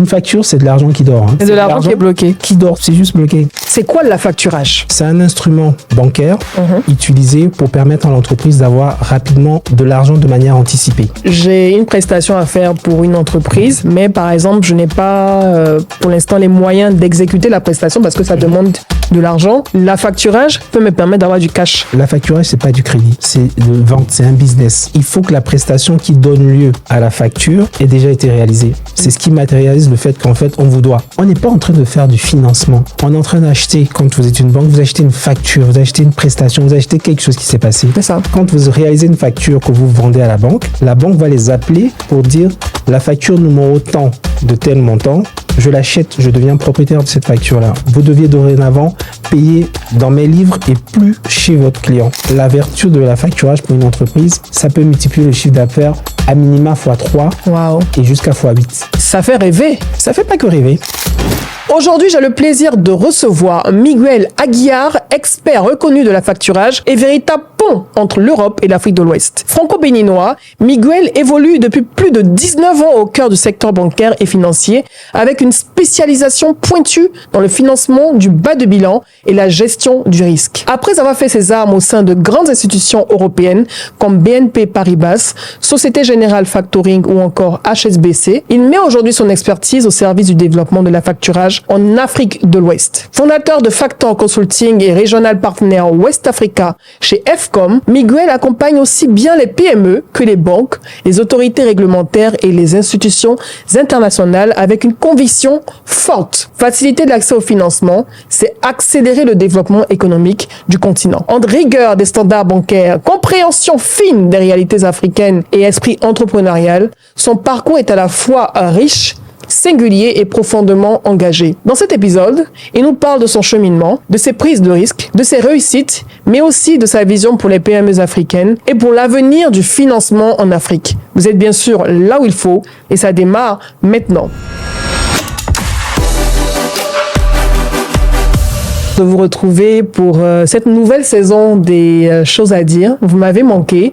Une facture, c'est de l'argent qui dort. Hein. C'est de l'argent qui est bloqué. Qui dort, c'est juste bloqué. C'est quoi le facturage? C'est un instrument bancaire utilisé pour permettre à l'entreprise d'avoir rapidement de l'argent de manière anticipée. J'ai une prestation à faire pour une entreprise, mais par exemple, je n'ai pas pour l'instant les moyens d'exécuter la prestation parce que ça demande de l'argent. La facturage peut me permettre d'avoir du cash. La facturage, c'est pas du crédit, c'est de vente, c'est un business. Il faut que la prestation qui donne lieu à la facture ait déjà été réalisée. C'est ce qui matérialise le fait qu'en fait, on vous doit. On n'est pas en train de faire du financement. On est en train d'acheter, quand vous êtes une banque, vous achetez une facture, vous achetez une prestation, vous achetez quelque chose qui s'est passé. C'est ça. Quand vous réalisez une facture que vous vendez à la banque va les appeler pour dire la facture numéro tant de tel montant, je l'achète, je deviens propriétaire de cette facture-là. Vous deviez dorénavant payer dans mes livres et plus chez votre client. La vertu de la facturage pour une entreprise, ça peut multiplier le chiffre d'affaires à minima x3 et jusqu'à x8. Ça fait rêver. Ça fait pas que rêver. Aujourd'hui, j'ai le plaisir de recevoir Miguel Aguiar, expert reconnu de la facturage et véritable pont entre l'Europe et l'Afrique de l'Ouest. Franco-béninois, Miguel évolue depuis plus de 19 ans au cœur du secteur bancaire et financier avec une spécialisation pointue dans le financement du bas de bilan et la gestion du risque. Après avoir fait ses armes au sein de grandes institutions européennes comme BNP Paribas, Société Générale Factoring ou encore HSBC, il met aujourd'hui son expertise au service du développement de la facturage en Afrique de l'Ouest. Fondateur de Factor Consulting et Regional Partner West Africa chez FCOM, Miguel accompagne aussi bien les PME que les banques, les autorités réglementaires et les institutions internationales avec une conviction forte. Faciliter l'accès au financement, c'est accélérer le développement économique du continent. Entre rigueur des standards bancaires, compréhension fine des réalités africaines et esprit entrepreneurial, son parcours est à la fois riche, singulier et profondément engagé. Dans cet épisode, il nous parle de son cheminement, de ses prises de risques, de ses réussites, mais aussi de sa vision pour les PME africaines et pour l'avenir du financement en Afrique. Vous êtes bien sûr là où il faut et ça démarre maintenant. De vous retrouver pour cette nouvelle saison des choses à dire. Vous m'avez manqué.